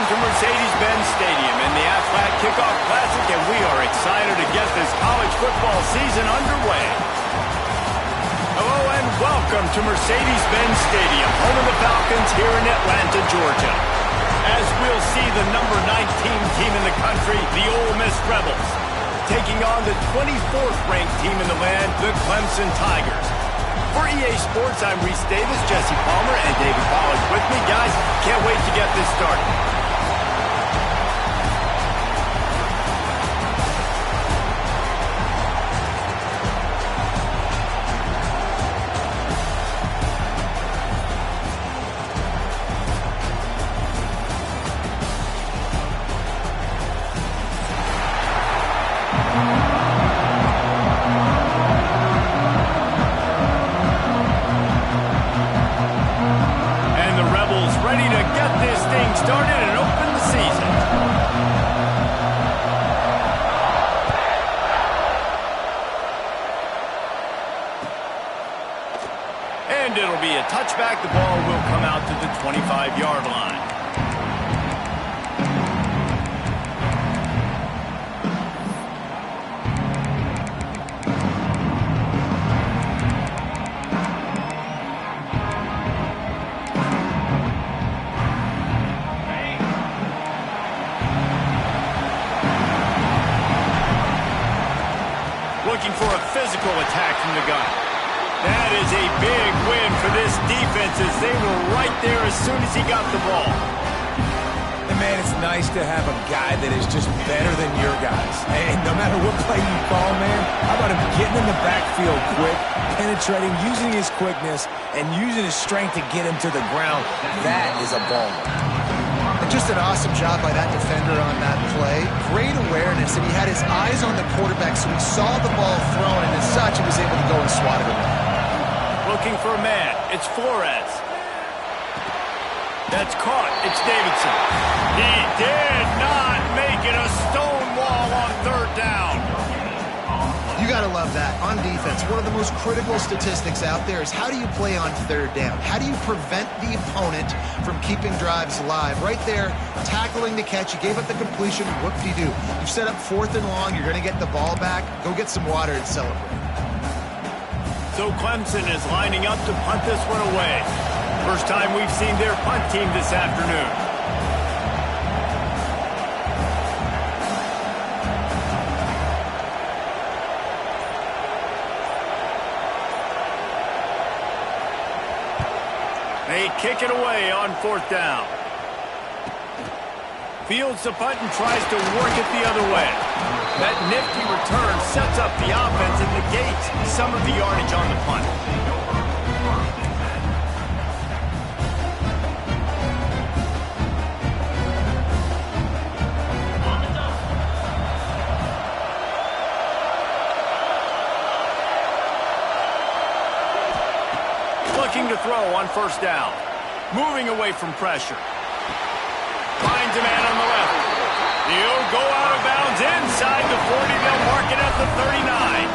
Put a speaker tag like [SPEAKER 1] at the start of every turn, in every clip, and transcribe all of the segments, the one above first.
[SPEAKER 1] to Mercedes-Benz Stadium in the Aflac Kickoff Classic, and we are excited to get this college football season underway. Hello and welcome to Mercedes-Benz Stadium, home of the Falcons here in Atlanta, Georgia. As we'll see the number 19 team in the country, the Ole Miss Rebels, taking on the 24th ranked team in the land, the Clemson Tigers. For EA Sports, I'm Reese Davis, Jesse Palmer, and David Pollack with me. Guys, can't wait to get this started. And it'll be a touchback. The ball will come out to the 25-yard line. Looking for a physical attack from the gun. That is a big win for this defense as they were right there as soon as he got the ball.
[SPEAKER 2] And man, it's nice to have a guy that is just better than your guys. And no matter what play you call, man, how about him getting in the backfield quick, penetrating, using his quickness, and using his strength to get him to the ground. That is a baller.
[SPEAKER 3] And just an awesome job by that defender on that play. Great awareness, and he had his eyes on the quarterback, so he saw the ball thrown, and as such, he was able to go and swat it away.
[SPEAKER 1] Looking for a man. It's Flores. That's caught. It's Davidson. He did not make it a stone wall on third down.
[SPEAKER 3] You got to love that. On defense, one of the most critical statistics out there is how do you play on third down? How do you prevent the opponent from keeping drives alive? Right there, tackling the catch. You gave up the completion. Whoop-de-doo. You've set up 4th and long. You're going to get the ball back. Go get some water and celebrate.
[SPEAKER 1] So Clemson is lining up to punt this one away. First time we've seen their punt team this afternoon. They kick it away on 4th down. Fields the punt and tries to work it the other way. That nifty return sets up the offense and negates some of the yardage on the punt. Looking to throw on 1st down. Moving away from pressure. Finds a man on the left. He'll go out of bounds inside the 40. They'll mark it at the 39.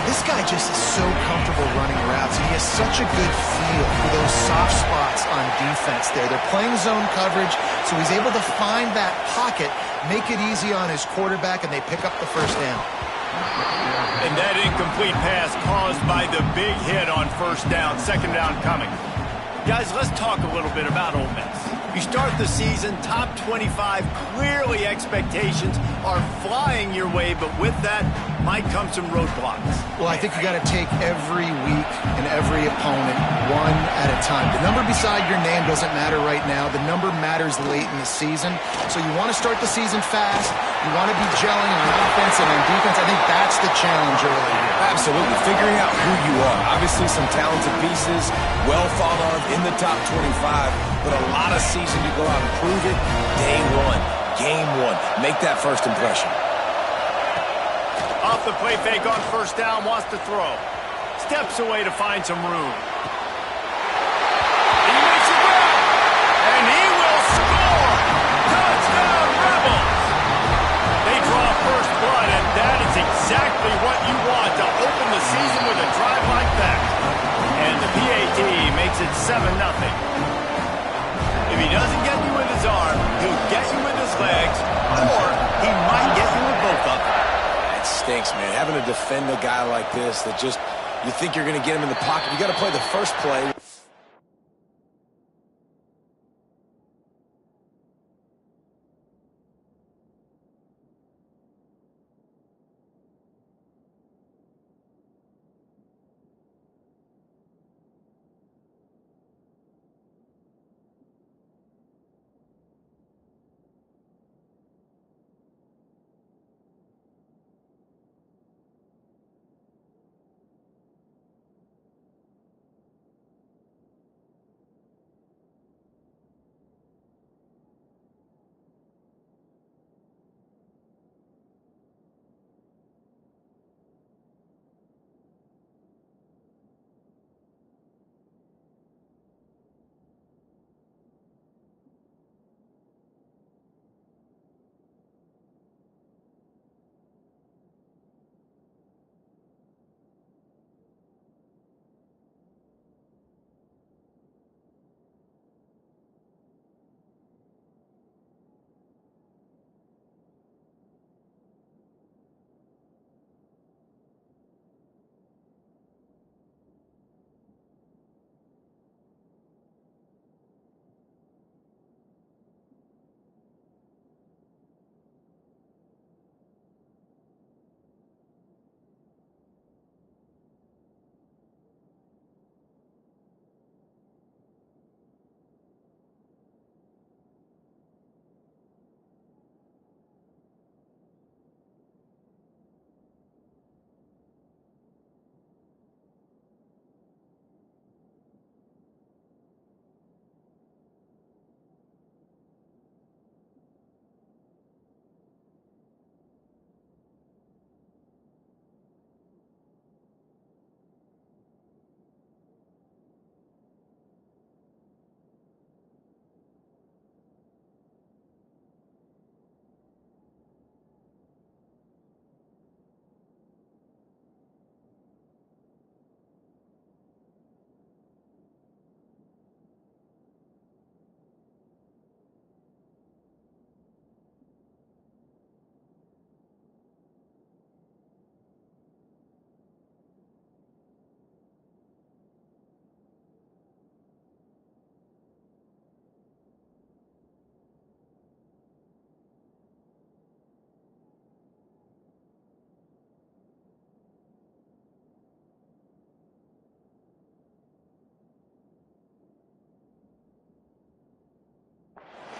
[SPEAKER 3] This guy just is so comfortable running routes, and he has such a good feel for those soft spots on defense there. They're playing zone coverage, so he's able to find that pocket, make it easy on his quarterback, and they pick up the 1st down.
[SPEAKER 1] And that incomplete pass caused by the big hit on 1st down. 2nd down coming. Guys, let's talk a little bit about Ole Miss. You start the season, top 25, clearly expectations are flying your way, but with that might come some roadblocks.
[SPEAKER 3] Well, I think you got to take every week and every opponent one at a time. The number beside your name doesn't matter right now. The number matters late in the season. So you want to start the season fast. You want to be gelling on offense and on defense. I think that's the challenge early here.
[SPEAKER 2] Absolutely. Figuring out who you are. Obviously some talented pieces, well thought of in the top 25, but a lot of season to go out and prove it. Day one, game one. Make that first impression.
[SPEAKER 1] Off the play fake on 1st down, wants to throw. Steps away to find some room. He makes it grab, and he will score! Touchdown, Rebels! They draw first blood, and that is exactly what you want to open the season with a drive like that. And the PAT makes it 7-0. If he doesn't get you with his his arm, he'll get you with his legs, or he might get you with both of them.
[SPEAKER 2] That stinks, man. Having to defend a guy like this that just, you think you're going to get him in the pocket. You got to play the first play.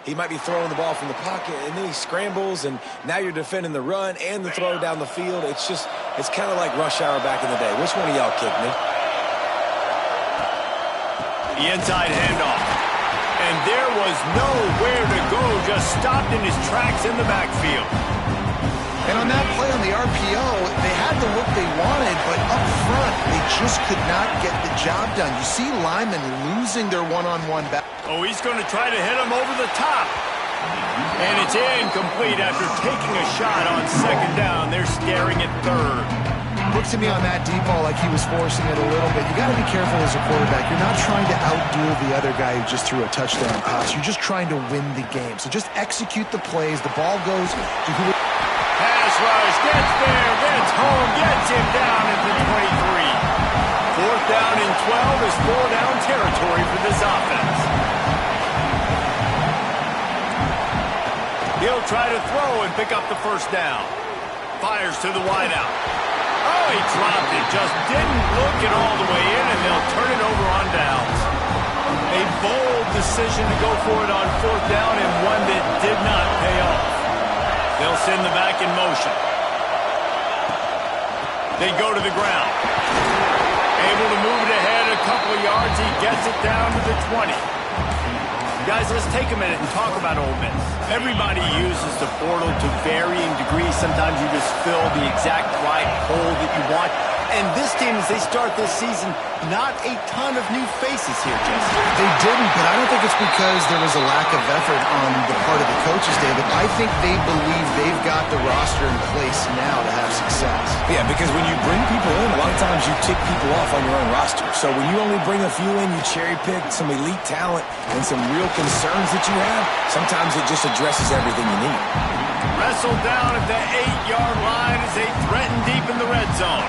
[SPEAKER 2] He might be throwing the ball from the pocket, and then he scrambles, and now you're defending the run and the throw down the field. It's kind of like rush hour back in the day. Which one of y'all kicked me?
[SPEAKER 1] The inside handoff. And there was nowhere to go, just stopped in his tracks in the backfield.
[SPEAKER 3] And on that play on the RPO, they had the look they wanted, but up front, they just could not get the job done. You see linemen losing their one-on-one back.
[SPEAKER 1] Oh, he's going to try to hit him over the top. And it's incomplete after taking a shot on second down. They're staring at third.
[SPEAKER 3] Looked to me on that deep ball like he was forcing it a little bit. You got to be careful as a quarterback. You're not trying to outduel the other guy who just threw a touchdown pass. You're just trying to win the game. So just execute the plays. The ball goes to who...
[SPEAKER 1] Pass rush, gets there, gets home, gets him down at the 23. Fourth down and 12 is four-down territory for this offense. He'll try to throw and pick up the first down. Fires to the wideout. Oh, he dropped it. Just didn't look it all the way in, and they'll turn it over on downs. A bold decision to go for it on fourth down, and one that did not pay off. They'll send the back in motion. They go to the ground. Able to move it ahead a couple of yards. He gets it down to the 20. Guys, let's take a minute and talk about Ole Miss. Everybody uses the portal to varying degrees. Sometimes you just fill the exact right hole that you want. And this team, as they start this season, not a ton of new faces here, Jesse.
[SPEAKER 3] They didn't, but I don't think it's because there was a lack of effort on the part of the coaches, David. I think they believe they've got the roster in place now to have success.
[SPEAKER 2] Yeah, because when you bring people in, a lot of times you tick people off on your own roster. So when you only bring a few in, you cherry pick some elite talent and some real concerns that you have, sometimes it just addresses everything you need.
[SPEAKER 1] Wrestled down at the 8-yard line as they threaten deep in the red zone.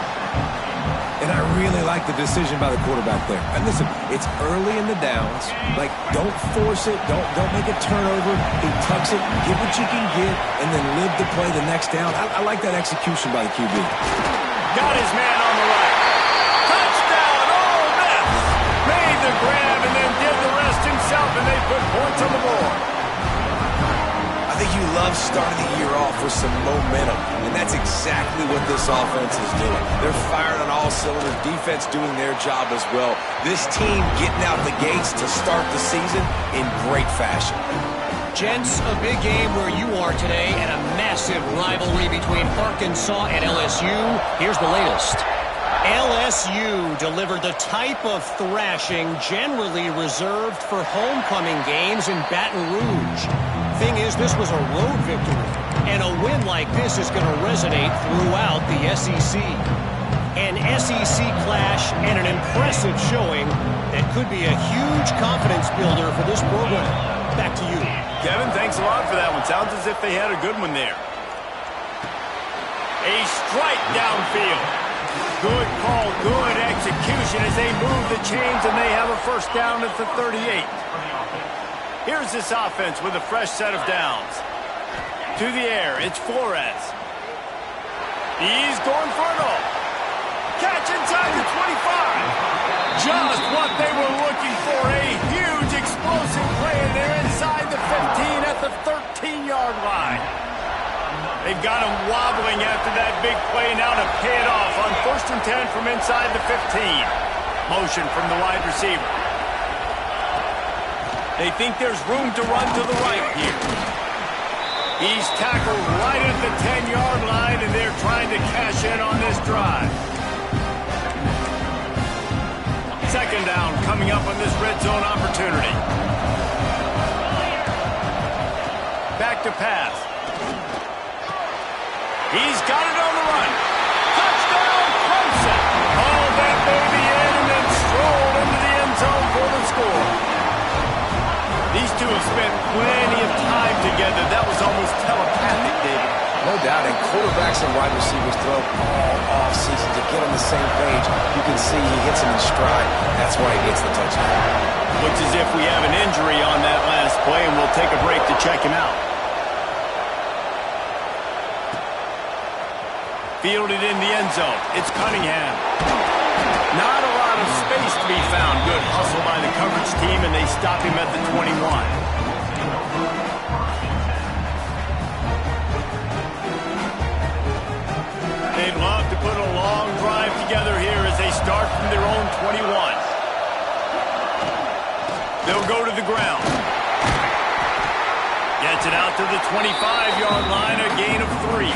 [SPEAKER 2] And I really like the decision by the quarterback there. And listen, it's early in the downs. Like, don't force it. Don't make a turnover. He tucks it, get what you can get, and then live to play the next down. I like that execution by the QB.
[SPEAKER 1] Got his man on the right. Touchdown, Ole Miss. Made the grab and then did the rest himself, and they put points on the board.
[SPEAKER 2] I think you love starting the year off with some momentum, and that's exactly what this offense is doing. They're firing on all cylinders, defense doing their job as well. This team getting out the gates to start the season in great fashion.
[SPEAKER 4] Gents, a big game where you are today and a massive rivalry between Arkansas and LSU. Here's the latest. LSU delivered the type of thrashing generally reserved for homecoming games in Baton Rouge. Thing is, this was a road victory, and a win like this is going to resonate throughout the SEC. An SEC clash and an impressive showing that could be a huge confidence builder for this program. Back to you.
[SPEAKER 1] Kevin, thanks a lot for that one. Sounds as if they had a good one there. A strike downfield. Good call, good execution as they move the chains and they have a first down at the 38. Here's this offense with a fresh set of downs. To the air, it's Flores. He's going for it all. Catch inside the 25. Just what they were looking for. A huge explosive play, and they're inside the 15 at the 13-yard line. They've got him wobbling after that big play now to pay it off on 1st and 10 from inside the 15. Motion from the wide receiver. They think there's room to run to the right here. He's tackled right at the 10-yard line, and they're trying to cash in on this drive. Second down coming up on this red zone opportunity. Back to pass. He's got it on the run. Touchdown, Clemson. Hauled that baby in and then strolled into the end zone for the score. These two have spent plenty of time together. That was almost telepathic, David.
[SPEAKER 2] No doubt, and quarterbacks and wide receivers throw all offseason to get on the same page. You can see he hits him in stride. That's why he gets the touchdown.
[SPEAKER 1] Looks as if we have an injury on that last play, and we'll take a break to check him out. Fielded in the end zone. It's Cunningham. Not a lot of space to be found. Good hustle by the coverage team, and they stop him at the 21. They'd love to put a long drive together here as they start from their own 21. They'll go to the ground. Gets it out to the 25-yard line, a gain of 3.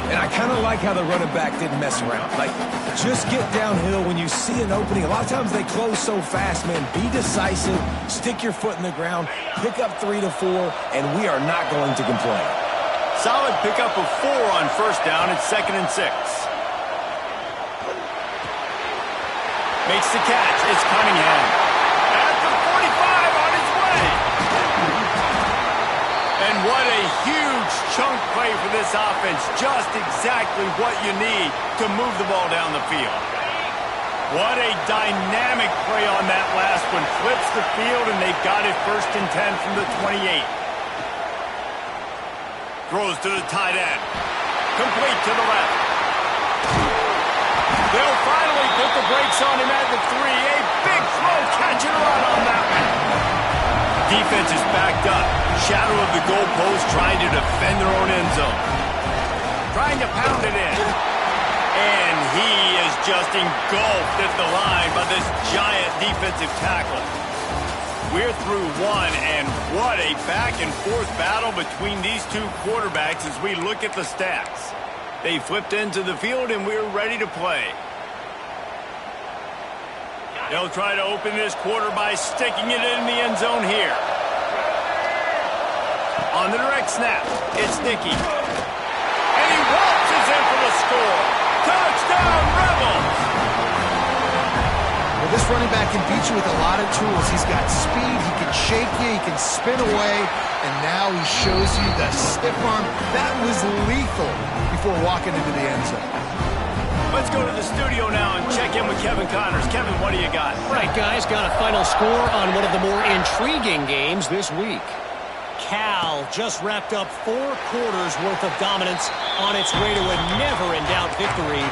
[SPEAKER 2] And I kind of like how the running back didn't mess around. Like, just get downhill when you see an opening. A lot of times they close so fast, man. Be decisive, stick your foot in the ground, pick up 3 to 4, and we are not going to complain.
[SPEAKER 1] Solid pickup of 4 on first down. It's 2nd and 6. Makes the catch. It's Cunningham. At the 45 on his way. And what a huge chunk play for this offense. Just exactly what you need to move the ball down the field. What a dynamic play on that last one. Flips the field, and they've got it 1st and 10 from the 28. Throws to the tight end. Complete to the left. They'll finally put the brakes on him at the 3. A big throw, catch and run on that one. Defense is backed up. Shadow of the goalpost, trying to defend their own end zone. Trying to pound it in. And he is just engulfed at the line by this giant defensive tackle. We're through one, and what a back-and-forth battle between these two quarterbacks as we look at the stats. They flipped into the field, and we're ready to play. They'll try to open this quarter by sticking it in the end zone here. On the direct snap, it's Ncaa. And he waltzes in for the score. Touchdown, Rebels!
[SPEAKER 3] Well, this running back can beat you with a lot of tools. He's got speed, he can shake you, he can spin away, and now he shows you the stiff arm. That was lethal before walking into the end zone.
[SPEAKER 1] Let's go to the studio now and check in with Kevin Connors. Kevin, what do you got?
[SPEAKER 4] Right, guys, got a final score on one of the more intriguing games this week. Cal just wrapped up 4 quarters worth of dominance on its way to a never-in-doubt victory.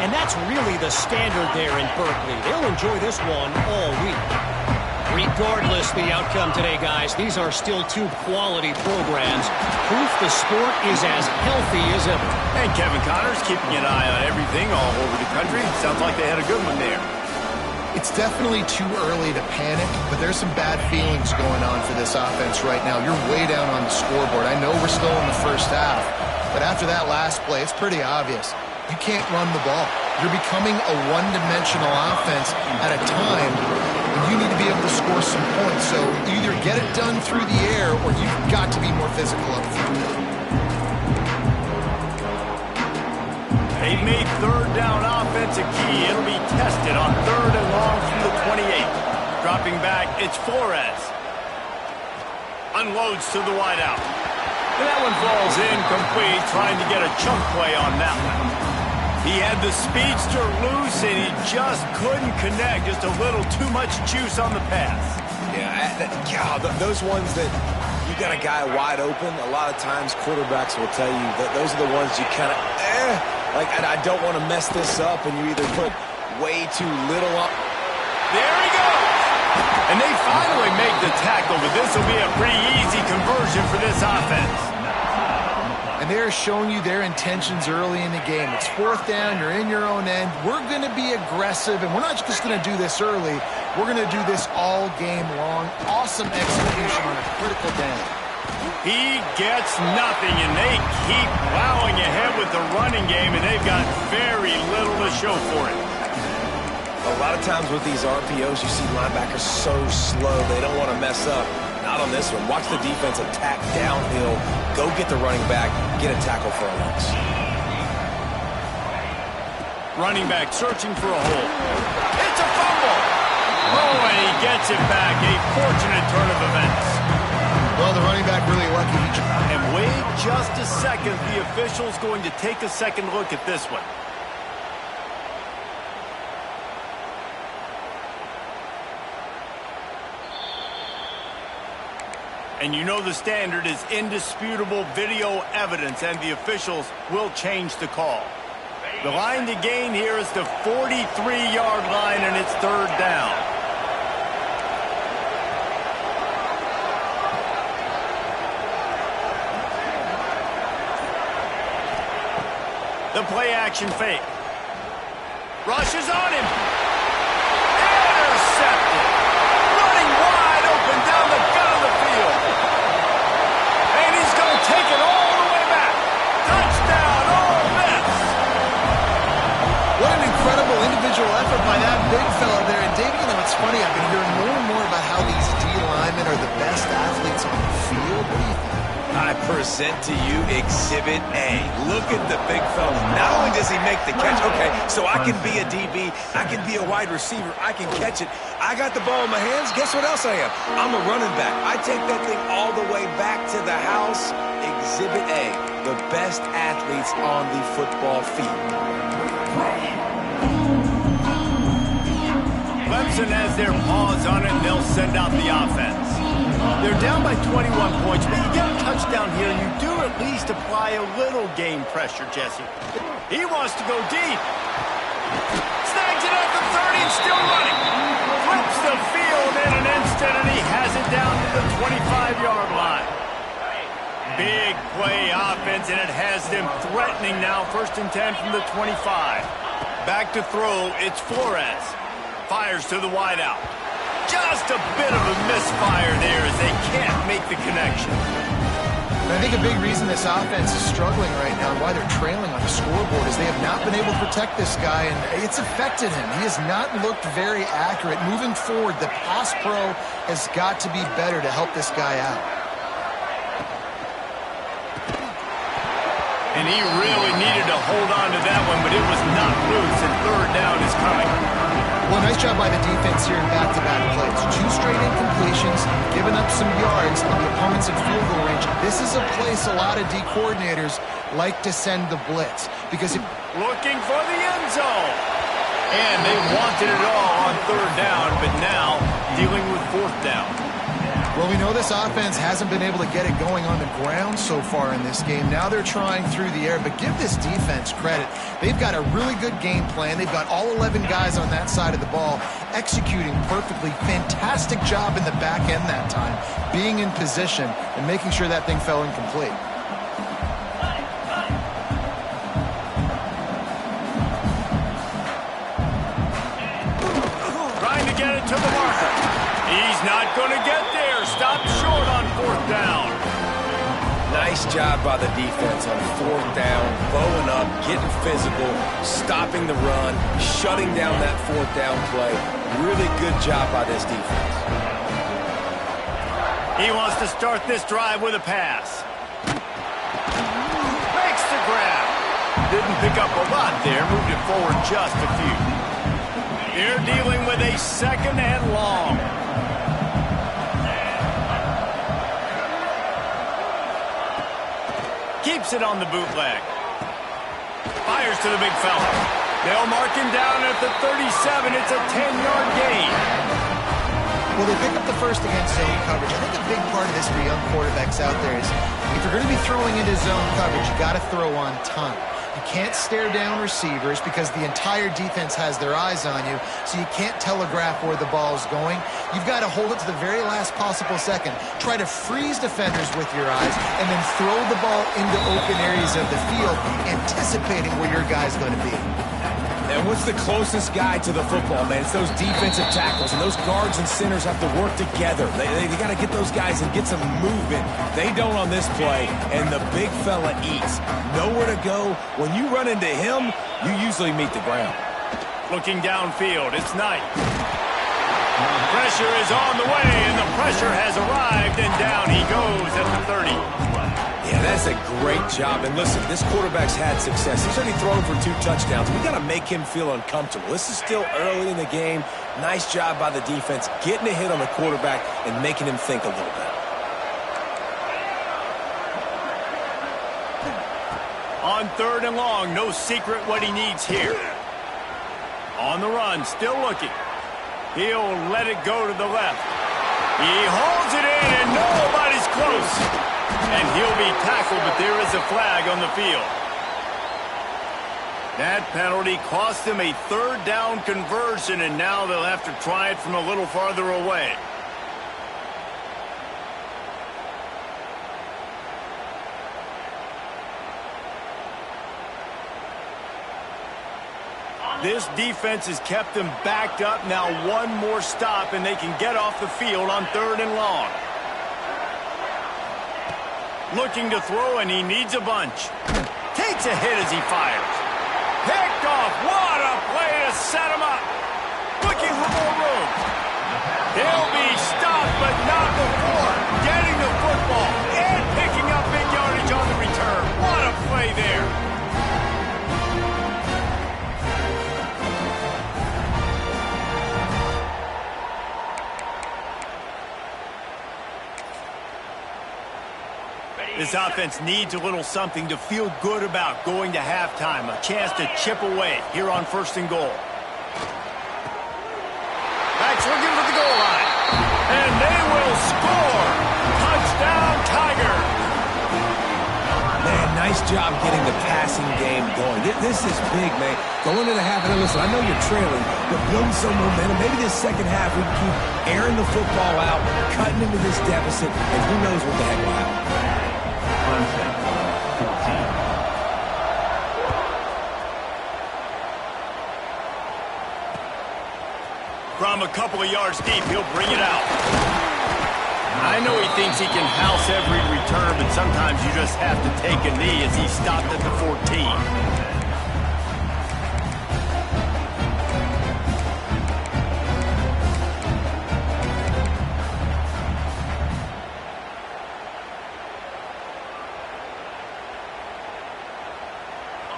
[SPEAKER 4] And that's really the standard there in Berkeley. They'll enjoy this one all week. Regardless the outcome today, guys, these are still 2 quality programs. Proof the sport is as healthy as ever.
[SPEAKER 1] And Kevin Connors keeping an eye on everything all over the country. Sounds like they had a good one there.
[SPEAKER 3] It's definitely too early to panic, but there's some bad feelings going on for this offense right now. You're way down on the scoreboard. I know we're still in the first half, but after that last play, it's pretty obvious. You can't run the ball. You're becoming a one-dimensional offense at a time when you need to be able to score some points. So either get it done through the air or you've got to be more physical up front.
[SPEAKER 1] They've made third down offense a key. It'll be tested on 3rd and long from the 28. Dropping back, it's Flores. Unloads to the wideout. And that one falls incomplete, trying to get a chunk play on that one. He had the speedster loose, and he just couldn't connect. Just a little too much juice on the pass.
[SPEAKER 2] Yeah, those ones that you got a guy wide open, a lot of times quarterbacks will tell you that those are the ones you kind of, like, I don't want to mess this up, and you either put way too little on.
[SPEAKER 1] There he goes! And they finally make the tackle, but this will be a pretty easy conversion for this offense.
[SPEAKER 3] And they're showing you their intentions early in the game. It's 4th down, you're in your own end. We're going to be aggressive, and we're not just going to do this early. We're going to do this all game long. Awesome execution on a critical down.
[SPEAKER 1] He gets nothing, and they keep plowing ahead with the running game, and they've got very little to show for it.
[SPEAKER 2] A lot of times with these RPOs, you see linebackers so slow, they don't want to mess up. Not on this one. Watch the defense attack downhill, go get the running back, get a tackle for a loss.
[SPEAKER 1] Running back searching for a hole. It's a fumble! Oh, and he gets it back. A fortunate turn of events.
[SPEAKER 3] Well, the running back really lucky.
[SPEAKER 1] And wait just a second. The official's going to take a second look at this one. And you know the standard is indisputable video evidence, and the officials will change the call. The line to gain here is the 43-yard line, and it's 3rd down. The play-action fake. Rushes on him. Intercepted. Running wide open down the gut of the field. And he's going to take it all the way back. Touchdown, Ole Miss.
[SPEAKER 3] What an incredible individual effort by that big fella there. And Dave, you know, it's funny. I've been hearing more and more about how these D linemen are the best athletes on the field. What do you think?
[SPEAKER 2] I present to you Exhibit A. Look at the big fella. Not only does he make the catch, okay, so I can be a DB, I can be a wide receiver, I can catch it. I got the ball in my hands. Guess what else I am? I'm a running back. I take that thing all the way back to the house. Exhibit A, the best athletes on the football field.
[SPEAKER 1] Clemson has their paws on it, and they'll send out the offense. They're down by 21 points, but you get a touchdown here, you do at least apply a little game pressure, Jesse. He wants to go deep. Snags it at the 30 and still running. Flips the field in an instant, and he has it down to the 25-yard line. Big play offense, and it has them threatening now. 1st and 10 from the 25. Back to throw, it's Flores. Fires to the wideout. Just a bit of a misfire there as they can't make the connection.
[SPEAKER 3] And I think a big reason this offense is struggling right now and why they're trailing on the scoreboard is they have not been able to protect this guy, and it's affected him. He has not looked very accurate. Moving forward, the pass pro has got to be better to help this guy out.
[SPEAKER 1] And he really needed to hold on to that one, but it was not loose, and third down is coming.
[SPEAKER 3] Well, nice job by the defense here in back-to-back plays. 2 straight incompletions, giving up some yards, and the opponent's in field goal range. This is a place a lot of D coordinators like to send the blitz. Because if
[SPEAKER 1] looking for the end zone. And they wanted it all on third down, but now dealing with fourth down.
[SPEAKER 3] Well, we know this offense hasn't been able to get it going on the ground so far in this game. Now they're trying through the air, but give this defense credit. They've got a really good game plan. They've got all 11 guys on that side of the ball executing perfectly. Fantastic job in the back end that time, being in position and making sure that thing fell incomplete.
[SPEAKER 1] Trying to get it to the marker. He's not going to get there. Stopped short on fourth down.
[SPEAKER 2] Nice job by the defense on fourth down, bowing up, getting physical, stopping the run, shutting down that fourth down play. Really good job by this defense.
[SPEAKER 1] He wants to start this drive with a pass. Makes the grab. Didn't pick up a lot there. Moved it forward just a few. They're dealing with a second and long. Keeps it on the bootleg. Fires to the big fella. They'll mark him down at the 37. It's a 10-yard gain.
[SPEAKER 3] Well, they pick up the first against zone coverage. I think a big part of this for young quarterbacks out there is if you're going to be throwing into zone coverage, you got to throw on time. You can't stare down receivers because the entire defense has their eyes on you, so you can't telegraph where the ball's going. You've got to hold it to the very last possible second. Try to freeze defenders with your eyes and then throw the ball into open areas of the field, anticipating where your guy's going to be.
[SPEAKER 2] And what's the closest guy to the football, man? It's those defensive tackles, and those guards and centers have to work together. They got to get those guys and get some movement. They don't on this play, and the big fella eats. Nowhere to go. When you run into him, you usually meet the ground.
[SPEAKER 1] Looking downfield, it's Knight. Pressure is on the way, and the pressure has arrived, and down he goes at the 30.
[SPEAKER 2] Yeah, that's a great job. And listen, this quarterback's had success. He's already thrown for 2 touchdowns. We got to make him feel uncomfortable. This is still early in the game. Nice job by the defense, getting a hit on the quarterback and making him think a little bit.
[SPEAKER 1] On third and long, no secret what he needs here. On the run, still looking. He'll let it go to the left. He holds it in, and nobody's close. And he'll be tackled, but there is a flag on the field. That penalty cost him a third down conversion, and now they'll have to try it from a little farther away. This defense has kept them backed up. Now one more stop, and they can get off the field on third and long. Looking to throw, and he needs a bunch. Takes a hit as he fires. Picked off. What a play to set him up. Looking for more room. He'll be stopped, but not before getting the football and picking up big yardage on the return. What a play there. This offense needs a little something to feel good about going to halftime. A chance to chip away here on first and goal. Backs looking for the goal line. And they will score. Touchdown, Tigers.
[SPEAKER 2] Man, nice job getting the passing game going. This is big, man. Going into the half, and listen, I know you're trailing, but building some momentum. Maybe this second half we can keep airing the football out, cutting into this deficit, and who knows what the heck will happen.
[SPEAKER 1] From a couple of yards deep, he'll bring it out. I know he thinks he can house every return, but sometimes you just have to take a knee as he stopped at the 14.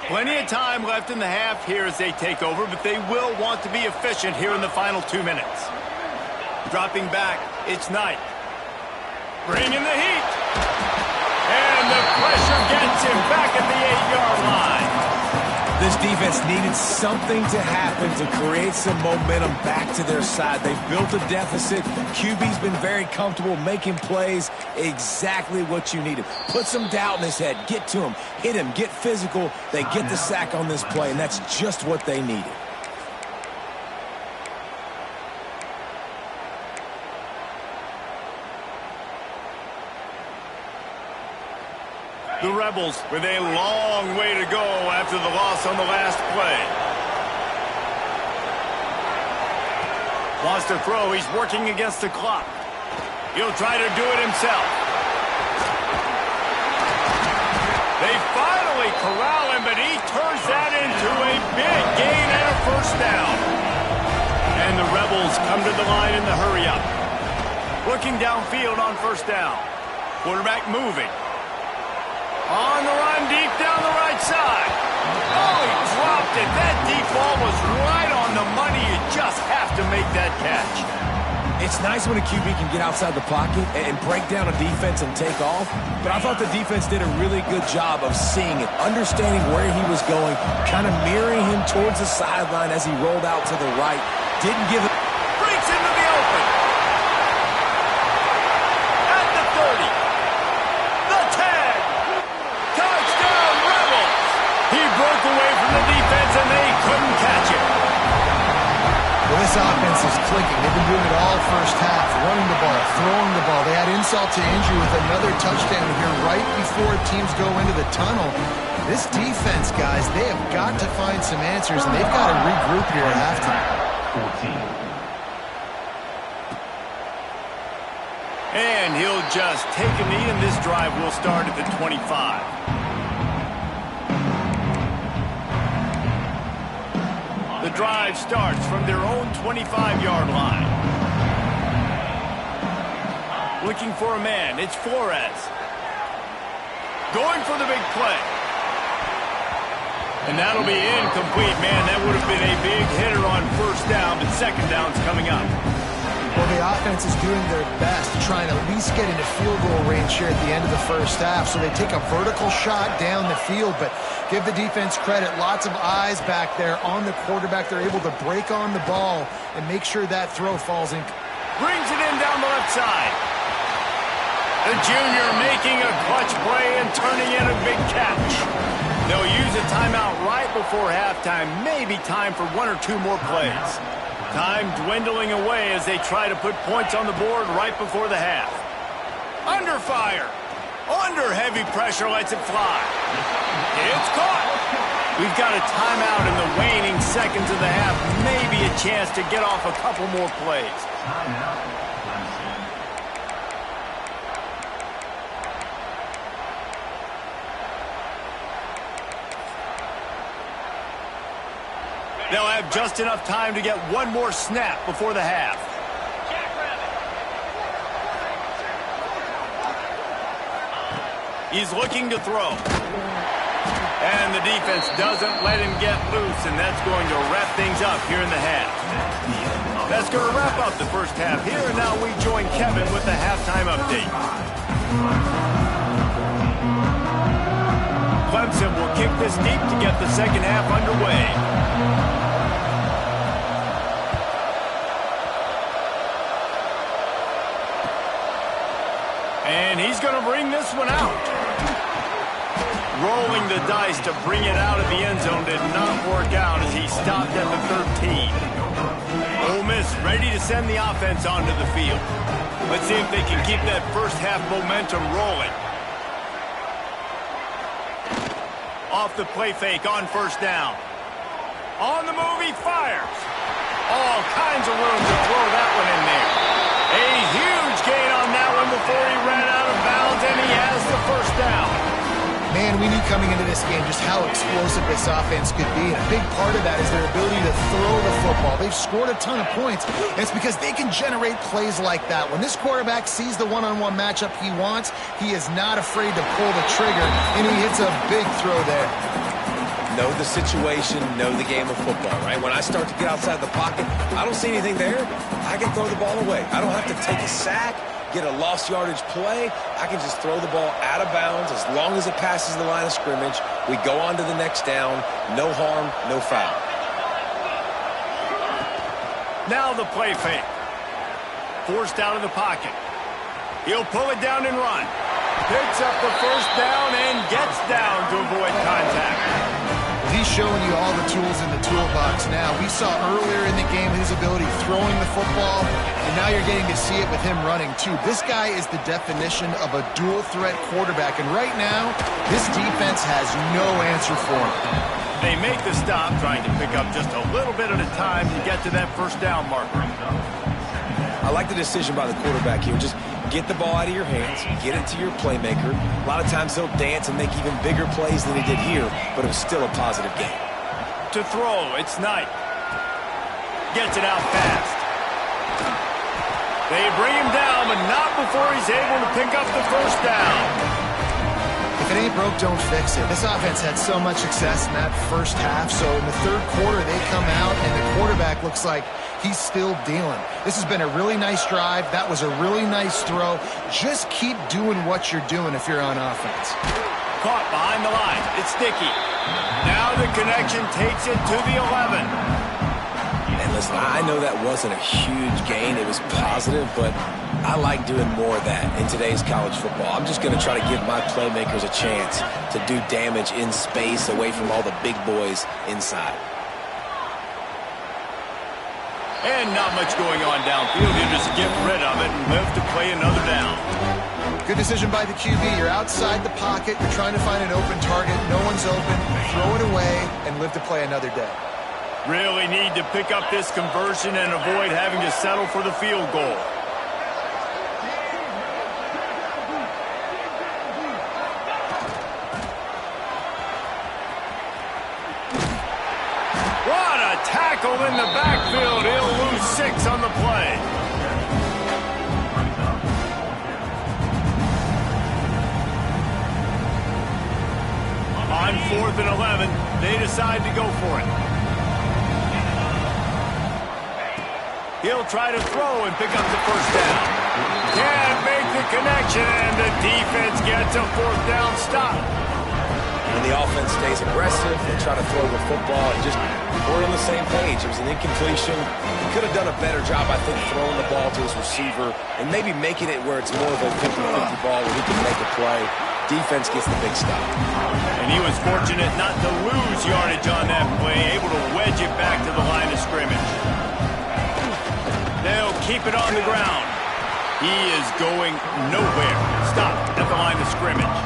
[SPEAKER 1] Plenty of time left in the half here as they take over, but they will want to be efficient here in the final 2 minutes. Dropping back, it's Knight. Bringing the heat. And the pressure gets him back at the 8-yard line.
[SPEAKER 2] This defense needed something to happen to create some momentum back to their side. They've built a deficit. QB's been very comfortable making plays, exactly what you needed. Put some doubt in his head. Get to him. Hit him. Get physical. They get the sack on this play, and that's just what they needed.
[SPEAKER 1] The Rebels with a long way to go after the loss on the last play. Wants to throw. He's working against the clock. He'll try to do it himself. They finally corral him, but he turns that into a big gain and a first down. And the Rebels come to the line in the hurry-up. Looking downfield on first down. Quarterback moving. On the run, deep down the right side. Oh, he dropped it. That deep ball was right on the money. You just have to make that catch.
[SPEAKER 2] It's nice when a QB can get outside the pocket and break down a defense and take off, but I thought the defense did a really good job of seeing it, understanding where he was going, kind of mirroring him towards the sideline as he rolled out to the right. Didn't give it.
[SPEAKER 1] Breaks into the open. At the 30. The tag. Touchdown, Rebels. He broke away from the defense and they couldn't catch it.
[SPEAKER 3] Well, this offense is clicking. They've been doing it all first half, running the ball, throwing the ball. They had insult to injury with another touchdown here right before teams go into the tunnel. This defense, guys, they have got to find some answers, and they've got to regroup here at halftime.
[SPEAKER 1] 14. And he'll just take a knee, and this drive will start at the 25. The drive starts from their own 25-yard line. Looking for a man. It's Flores. Going for the big play. And that'll be incomplete. Man, that would have been a big hitter on first down, but second down's coming up.
[SPEAKER 3] Well, the offense is doing their best, trying to at least get into field goal range here at the end of the first half. So they take a vertical shot down the field, but give the defense credit. Lots of eyes back there on the quarterback. They're able to break on the ball and make sure that throw falls in.
[SPEAKER 1] Brings it in down the left side. The junior making a clutch play and turning in a big catch. They'll use a timeout right before halftime. Maybe time for one or two more plays. Time dwindling away as they try to put points on the board right before the half. Under fire. Under heavy pressure, lets it fly. It's caught. We've got a timeout in the waning seconds of the half. Maybe a chance to get off a couple more plays. They'll have just enough time to get one more snap before the half. He's looking to throw. And the defense doesn't let him get loose, and that's going to wrap things up here in the half. That's going to wrap up the first half here, and now we join Kevin with the halftime update. Clemson will kick this deep to get the second half underway. And he's going to bring this one out. Rolling the dice to bring it out of the end zone did not work out as he stopped at the 13. Ole Miss ready to send the offense onto the field. Let's see if they can keep that first half momentum rolling. Off the play fake on first down. On the move, he fires. All kinds of room to throw that one in there. A huge gain on that one before he
[SPEAKER 3] we knew coming into this game just how explosive this offense could be, and a big part of that is their ability to throw the football. They've scored a ton of points, and it's because they can generate plays like that. When this quarterback sees the one-on-one matchup he wants, he is not afraid to pull the trigger, and he hits a big throw there.
[SPEAKER 2] Know the situation, know the game of football, right? When I start to get outside the pocket, I don't see anything there, I can throw the ball away. I don't have to take a sack, get a lost yardage play. I can just throw the ball out of bounds as long as it passes the line of scrimmage. We go on to the next down. No harm, no foul.
[SPEAKER 1] Now the play fake. Forced out of the pocket. He'll pull it down and run. Picks up the first down and gets down to avoid contact.
[SPEAKER 3] He's showing you all the tools in the toolbox now. We saw earlier in the game his ability throwing the football, and now you're getting to see it with him running too. This guy is the definition of a dual-threat quarterback, and right now, this defense has no answer for him.
[SPEAKER 1] They make the stop, trying to pick up just a little bit at a time to get to that first down marker.
[SPEAKER 2] I like the decision by the quarterback here. Just get the ball out of your hands, get it to your playmaker. A lot of times he'll dance and make even bigger plays than he did here, but it was still a positive game.
[SPEAKER 1] To throw, it's Knight. Gets it out fast. They bring him down, but not before he's able to pick up the first down.
[SPEAKER 3] If it ain't broke, don't fix it. This offense had so much success in that first half, so in the third quarter they come out and the quarterback looks like he's still dealing. This has been a really nice drive. That was a really nice throw. Just keep doing what you're doing if you're on offense.
[SPEAKER 1] Caught behind the line. It's Dickey. Now the connection takes it to the 11.
[SPEAKER 2] And listen, I know that wasn't a huge gain. It was positive, but I like doing more of that in today's college football. I'm just going to try to give my playmakers a chance to do damage in space away from all the big boys inside.
[SPEAKER 1] And not much going on downfield. You just get rid of it and live to play another down.
[SPEAKER 3] Good decision by the QB. You're outside the pocket. You're trying to find an open target. No one's open. Throw it away and live to play another day.
[SPEAKER 1] Really need to pick up this conversion and avoid having to settle for the field goal. What a tackle in the backfield. He'll lose 6 on the play. On 4th and 11, they decide to go for it. He'll try to throw and pick up the first down. Can't make the connection, and the defense gets a 4th down stop.
[SPEAKER 2] When the offense stays aggressive, they try to throw the football, and just we're on the same page. It was an incompletion. He could have done a better job, I think, throwing the ball to his receiver and maybe making it where it's more of a 50-50 ball where he can make a play. Defense gets the big stop.
[SPEAKER 1] And he was fortunate not to lose yardage on that play, able to wedge it back to the line of scrimmage. They'll keep it on the ground. He is going nowhere. Stop at the line of scrimmage.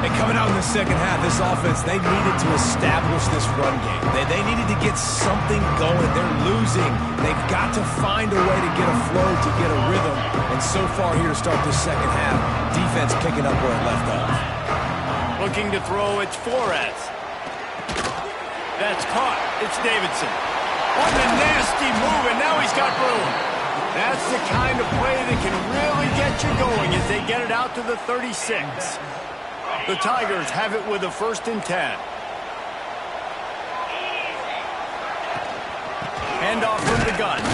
[SPEAKER 2] And coming out in the second half, this offense, they needed to establish this run game. They needed to get something going. They're losing. They've got to find a way to get a flow, to get a rhythm. And so far here to start this second half, defense picking up where it left off.
[SPEAKER 1] Looking to throw, it's Flores. That's caught. It's Davidson. What a nasty move, and now he's got room. That's the kind of play that can really get you going as they get it out to the 36. The Tigers have it with a 1st and 10. Handoff from the gun.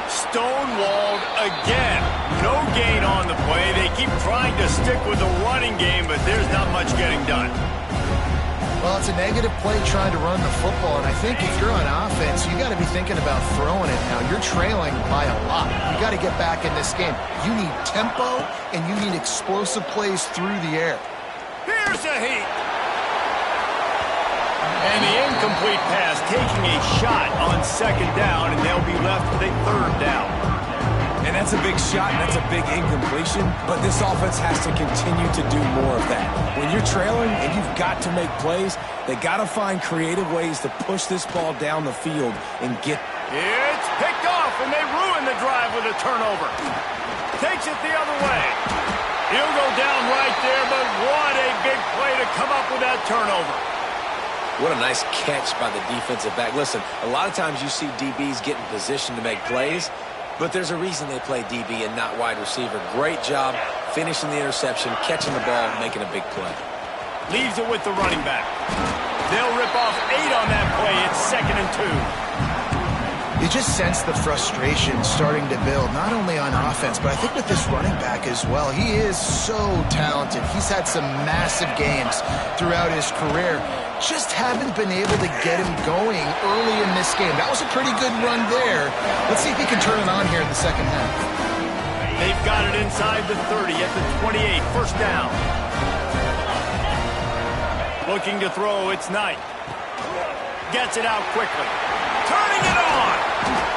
[SPEAKER 1] Stonewalled again. No gain on the play. They keep trying to stick with the running game, but there's not much getting done.
[SPEAKER 3] Well, it's a negative play trying to run the football, and I think if you're on offense, you got to be thinking about throwing it now. You're trailing by a lot. You got to get back in this game. You need tempo, and you need explosive plays through the air.
[SPEAKER 1] Here's a heat. And the incomplete pass taking a shot on 2nd down, and they'll be left with a 3rd down.
[SPEAKER 2] And that's a big shot, and that's a big incompletion, but this offense has to continue to do more of that. When you're trailing and you've got to make plays, they got to find creative ways to push this ball down the field and get...
[SPEAKER 1] It's picked off, and they ruin the drive with a turnover. Takes it the other way. He'll go down right there, but what a big play to come up with that turnover.
[SPEAKER 2] What a nice catch by the defensive back. Listen, a lot of times you see DBs get in position to make plays, but there's a reason they play DB and not wide receiver. Great job finishing the interception, catching the ball, making a big play.
[SPEAKER 1] Leaves it with the running back. They'll rip off 8 on that play. It's 2nd and 2.
[SPEAKER 3] You just sense the frustration starting to build, not only on offense, but I think with this running back as well. He is so talented. He's had some massive games throughout his career. Just haven't been able to get him going early in this game. That was a pretty good run there. Let's see if he can turn it on here in the second half.
[SPEAKER 1] They've got it inside the 30 at the 28. First down. Looking to throw, it's Knight. Gets it out quickly. Turning it on.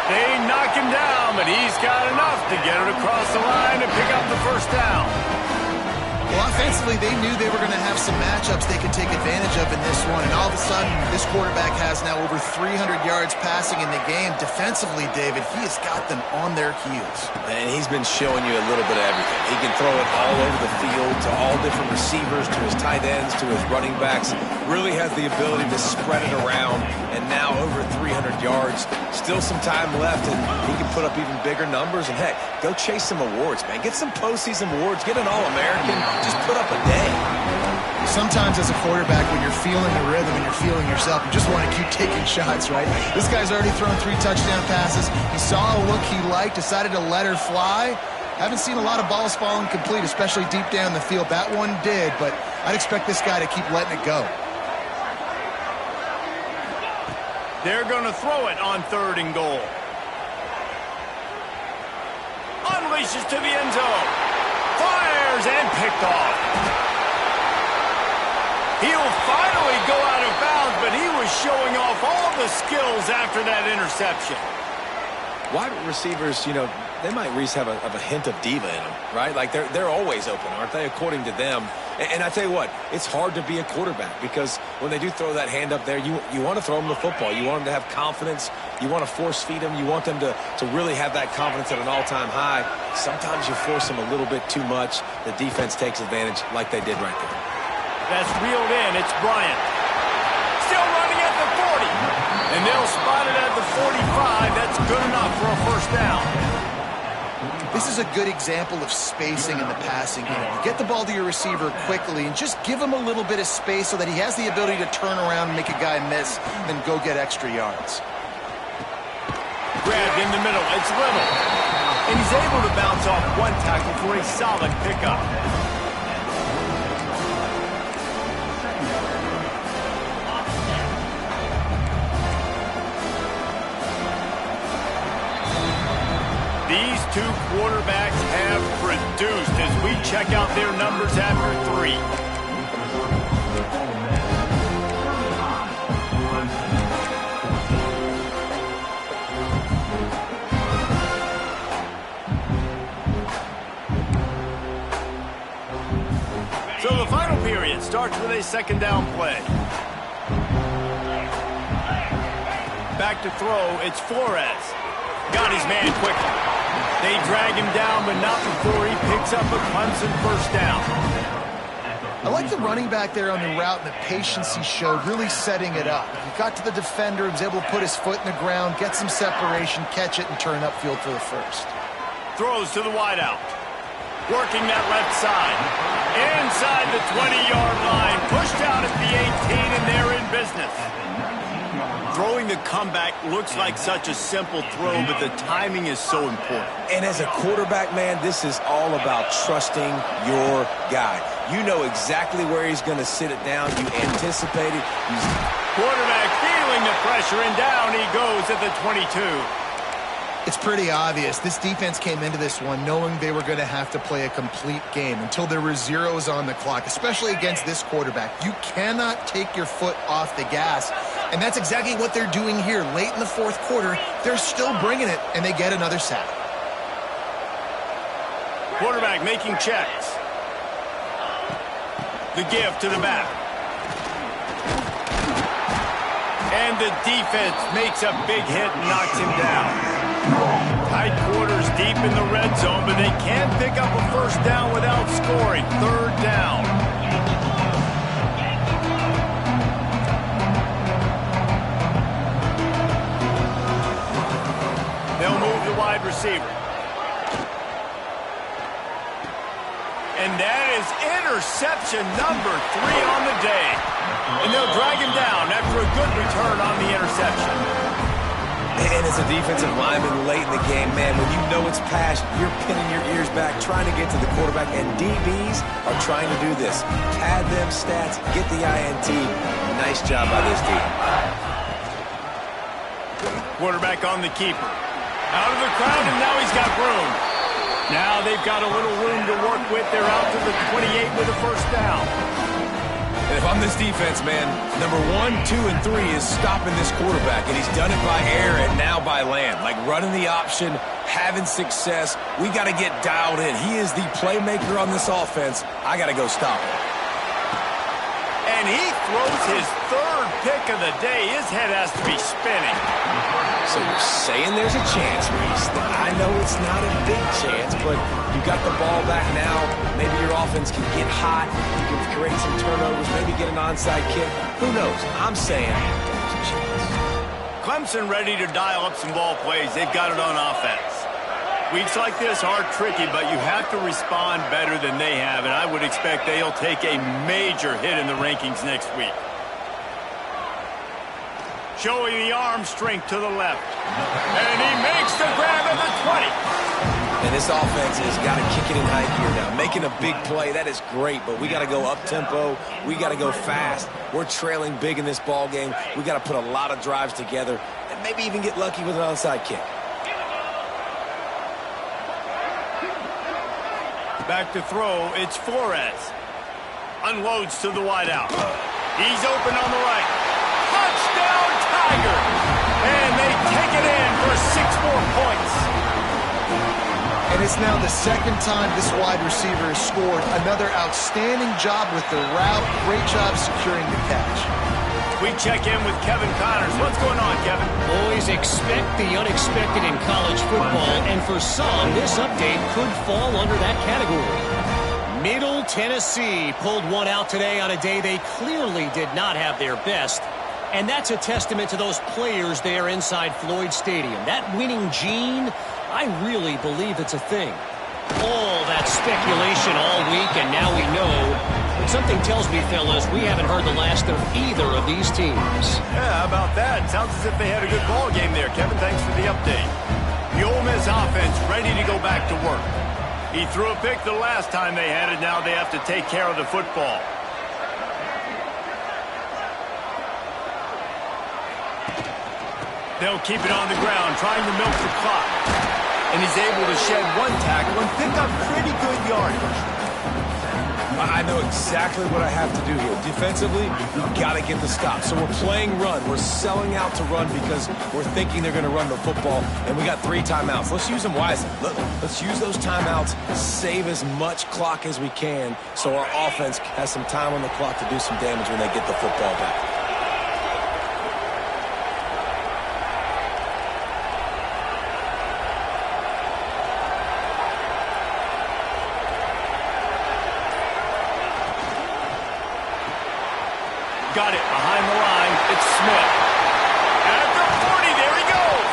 [SPEAKER 1] They knock him down, but he's got enough to get it across the line and pick up the first down.
[SPEAKER 3] Well, offensively, they knew they were going to have some matchups they could take advantage of in this one, and all of a sudden, this quarterback has now over 300 yards passing in the game. Defensively, David, he has got them on their heels.
[SPEAKER 2] And he's been showing you a little bit of everything. He can throw it all over the field to all different receivers, to his tight ends, to his running backs. Really has the ability to spread it around, and now over 300 yards. Still some time left, and he can put up even bigger numbers. And, heck, go chase some awards, man. Get some postseason awards. Get an All-American. Just put up a day.
[SPEAKER 3] Sometimes as a quarterback, when you're feeling the rhythm and you're feeling yourself, you just want to keep taking shots, right? This guy's already thrown 3 touchdown passes. He saw a look he liked, decided to let her fly. Haven't seen a lot of balls falling complete, especially deep down the field. That one did, but I'd expect this guy to keep letting it go.
[SPEAKER 1] They're going to throw it on 3rd and goal. Unleashes to the end zone. Fires and picked off. He'll finally go out of bounds, but he was showing off all the skills after that interception.
[SPEAKER 2] Wide receivers, you know, they might at least have a hint of diva in them, right? Like they're always open, aren't they, according to them? And I tell you what, it's hard to be a quarterback because when they do throw that hand up there, you want to throw them the football. You want them to have confidence. You want to force feed them. You want them to really have that confidence at an all-time high. Sometimes you force them a little bit too much. The defense takes advantage like they did right there.
[SPEAKER 1] That's reeled in. It's Bryant. Still running at the 40. And they'll spot it at the 45. That's good enough for a first down.
[SPEAKER 3] This is a good example of spacing in the passing game. You get the ball to your receiver quickly and just give him a little bit of space so that he has the ability to turn around and make a guy miss, then go get extra yards.
[SPEAKER 1] Grabbed in the middle. It's Little. And he's able to bounce off one tackle for a solid pickup. These two quarterbacks have produced as we check out their numbers after 3. So the final period starts with a second down play. Back to throw, it's Flores. Got his man quickly. They drag him down, but not before he picks up a Clemson first down.
[SPEAKER 3] I like the running back there on the route and the patience he showed, really setting it up. He got to the defender, he was able to put his foot in the ground, get some separation, catch it, and turn upfield for the first.
[SPEAKER 1] Throws to the wideout. Working that left side. Inside the 20-yard line. Pushed out at the 18, and they're in business. Throwing the comeback looks like such a simple throw, but the timing is so important.
[SPEAKER 2] And as a quarterback, man, this is all about trusting your guy. You know exactly where he's going to sit it down. You anticipate it.
[SPEAKER 1] Quarterback feeling the pressure, and down he goes at the 22.
[SPEAKER 3] It's pretty obvious. This defense came into this one knowing they were going to have to play a complete game until there were zeros on the clock, especially against this quarterback. You cannot take your foot off the gas, and that's exactly what they're doing here. Late in the fourth quarter, they're still bringing it, and they get another sack.
[SPEAKER 1] Quarterback making checks. The give to the back. And the defense makes a big hit and knocks him down. Tight quarters deep in the red zone, but they can pick up a first down without scoring. Third down. They'll move the wide receiver. And that is interception number 3 on the day. And they'll drag him down after a good return on the interception.
[SPEAKER 2] And as a defensive lineman late in the game, man, when you know it's past, you're pinning your ears back, trying to get to the quarterback, and DBs are trying to do this. Pad them stats, get the INT. Nice job by this team.
[SPEAKER 1] Quarterback on the keeper. Out of the crowd, and now he's got room. Now they've got a little room to work with. They're out to the 28 with a first down.
[SPEAKER 2] And if I'm this defense, man, number 1, 2, and 3 is stopping this quarterback. And he's done it by air and now by land. Like running the option, having success. We got to get dialed in. He is the playmaker on this offense. I got to go stop him.
[SPEAKER 1] And he throws his third pick of the day. His head has to be spinning.
[SPEAKER 2] So you're saying there's a chance, Reese. I know it's not a big chance, but you got the ball back now. Maybe your offense can get hot. You can create some turnovers, maybe get an onside kick. Who knows? I'm saying there's a chance.
[SPEAKER 1] Clemson ready to dial up some ball plays. They've got it on offense. Weeks like this are tricky, but you have to respond better than they have, and I would expect they'll take a major hit in the rankings next week. Showing the arm strength to the left. And he makes the grab at the 20.
[SPEAKER 2] And this offense has got to kick it in high gear now. Making a big play, that is great, but we got to go up-tempo. We got to go fast. We're trailing big in this ball game. We got to put a lot of drives together and maybe even get lucky with an onside kick.
[SPEAKER 1] Back to throw, it's Flores. Unloads to the wideout. He's open on the right. Touchdown, Tiger! And they take it in for 6 more points.
[SPEAKER 3] And it's now the second time this wide receiver has scored. Another outstanding job with the route. Great job securing the catch.
[SPEAKER 1] We check in with Kevin Connors. What's going on, Kevin?
[SPEAKER 4] Always expect the unexpected in college football, and for some, this update could fall under that category. Middle Tennessee pulled one out today on a day they clearly did not have their best, and that's a testament to those players there inside Floyd Stadium. That winning gene, I really believe it's a thing. All that speculation all week, and now we know. But something tells me, fellas, we haven't heard the last of either of these teams.
[SPEAKER 1] Yeah, how about that? Sounds as if they had a good ball game there. Kevin, thanks for the update. The Ole Miss offense ready to go back to work. He threw a pick the last time they had it. Now they have to take care of the football. They'll keep it on the ground, trying to milk the clock. And he's able to shed one tackle and pick up pretty good yardage.
[SPEAKER 2] I know exactly what I have to do here. Defensively, we've got to get the stop. So we're playing run. We're selling out to run because we're thinking they're going to run the football, and we got 3 timeouts. Let's use them wisely. Let's use those timeouts, save as much clock as we can so our offense has some time on the clock to do some damage when they get the football back.
[SPEAKER 1] Got it behind the line. It's Smith. At the 40, there he goes.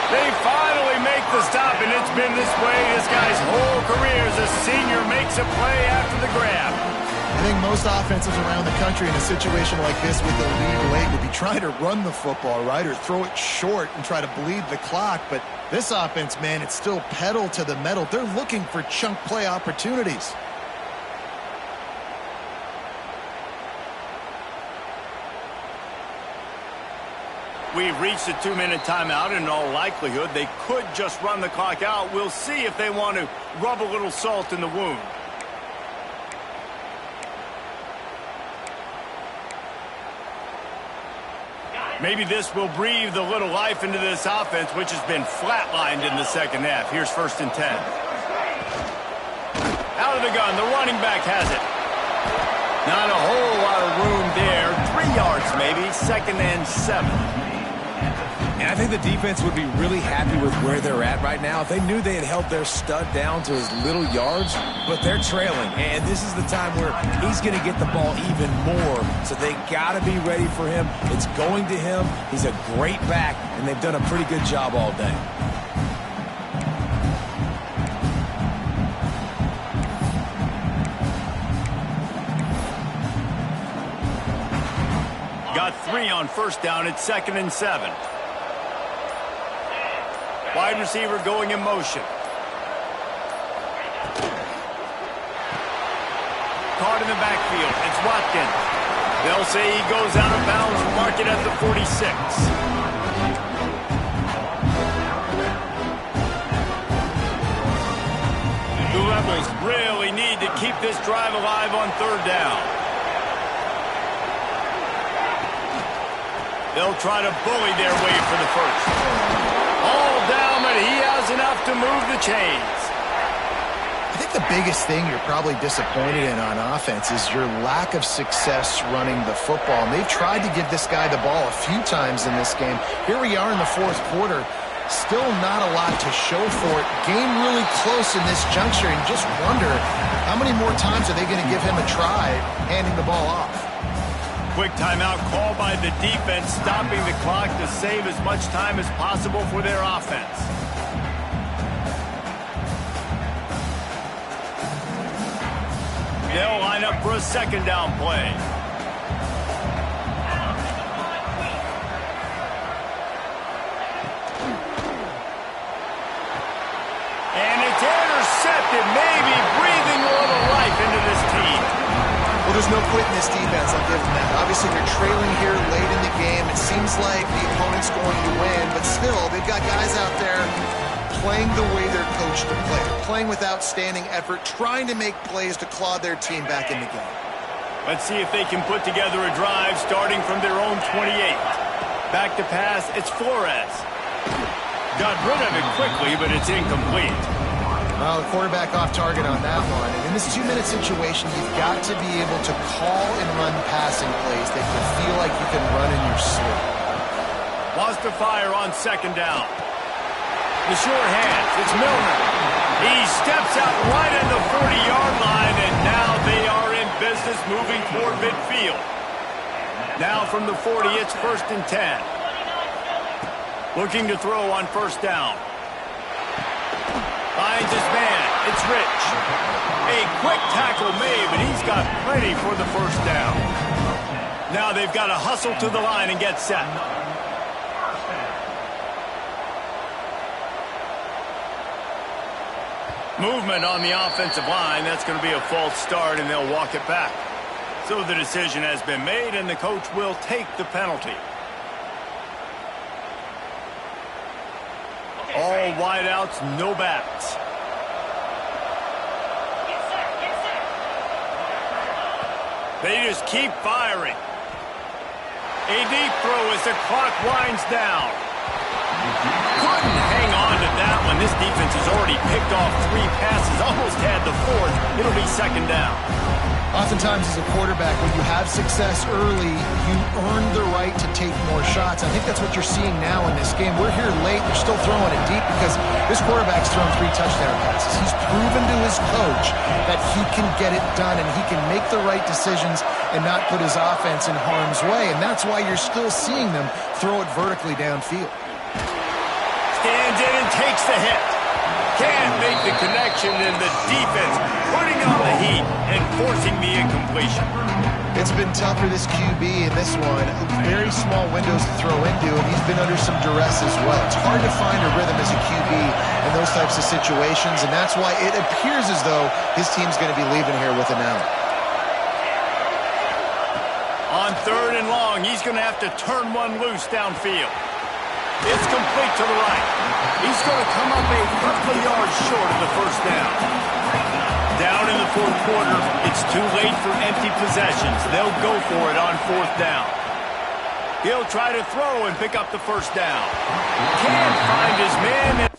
[SPEAKER 1] They finally make the stop, and it's been this way this guy's whole career as a senior makes a play after the grab.
[SPEAKER 3] I think most offenses around the country in a situation like this with the lead late would be trying to run the football, right, or throw it short and try to bleed the clock. But this offense, man, it's still pedal to the metal. They're looking for chunk play opportunities.
[SPEAKER 1] We've reached a 2-minute timeout, and in all likelihood, they could just run the clock out. We'll see if they want to rub a little salt in the wound. Maybe this will breathe a little life into this offense, which has been flatlined in the second half. Here's 1st and 10. Out of the gun, the running back has it. Not a whole lot of room there. 3 yards maybe, 2nd and 7.
[SPEAKER 2] And I think the defense would be really happy with where they're at right now. They knew they had held their stud down to his little yards, but they're trailing. And this is the time where he's going to get the ball even more. So they got to be ready for him. It's going to him. He's a great back, and they've done a pretty good job all day.
[SPEAKER 1] Got 3 on first down. It's 2nd and 7. Wide receiver going in motion. Caught in the backfield. It's Watkins. They'll say he goes out of bounds. Mark it at the 46. The Rebels really need to keep this drive alive on 3rd down. They'll try to bully their way for the first. All down, but he has enough to move the chains.
[SPEAKER 3] I think the biggest thing you're probably disappointed in on offense is your lack of success running the football. And they've tried to give this guy the ball a few times in this game. Here we are in the 4th quarter. Still not a lot to show for it. Game really close in this juncture, and just wonder how many more times are they going to give him a try handing the ball off.
[SPEAKER 1] Quick timeout call by the defense, stopping the clock to save as much time as possible for their offense. They'll line up for a 2nd down play. And it's intercepted, maybe breathing a little life into this team.
[SPEAKER 3] Well, there's no quit in this defense, I'll give them that. Obviously, they're trailing here late in the game. It seems like the opponent's going to win, but still, they've got guys out there playing the way they're coached to play. They're playing with outstanding effort, trying to make plays to claw their team back in the game.
[SPEAKER 1] Let's see if they can put together a drive starting from their own 28. Back to pass, it's Flores. Got rid of it quickly, but it's incomplete.
[SPEAKER 3] Well, the quarterback off target on that one. And in this 2-minute situation, you've got to be able to call and run passing plays that you feel like you can run in your sleep.
[SPEAKER 1] Wants to fire on 2nd down. The short hands, it's Milner. He steps out right at the 40-yard line, and now they are in business moving toward midfield. Now from the 40, it's 1st and 10. Looking to throw on 1st down. Finds his man. It's Rich. A quick tackle made, but he's got plenty for the 1st down. Now they've got to hustle to the line and get set. Movement on the offensive line. That's going to be a false start, and they'll walk it back. So the decision has been made, and the coach will take the penalty. All wideouts, no backs. They just keep firing. A deep throw as the clock winds down. Couldn't hang on to that one. This defense has already picked off 3 passes, almost had the 4th. It'll be 2nd down.
[SPEAKER 3] Oftentimes as a quarterback, when you have success early, you earn the right to take more shots. I think that's what you're seeing now in this game. We're here late. They're still throwing it deep because this quarterback's thrown 3 touchdown passes. He's proven to his coach that he can get it done and he can make the right decisions and not put his offense in harm's way. And that's why you're still seeing them throw it vertically downfield.
[SPEAKER 1] Stands in and takes the hit. Can't make the connection, and the defense putting on the heat and forcing the incompletion.
[SPEAKER 3] It's been tough for this QB in this one. Very small windows to throw into, and he's been under some duress as well. It's hard to find a rhythm as a QB in those types of situations, and that's why it appears as though his team's going to be leaving here with an out.
[SPEAKER 1] On 3rd and long, he's going to have to turn one loose downfield. It's complete to the right. He's going to come up a couple of yards short of the 1st down. Down in the 4th quarter, it's too late for empty possessions. They'll go for it on 4th down. He'll try to throw and pick up the 1st down. Can't find his man.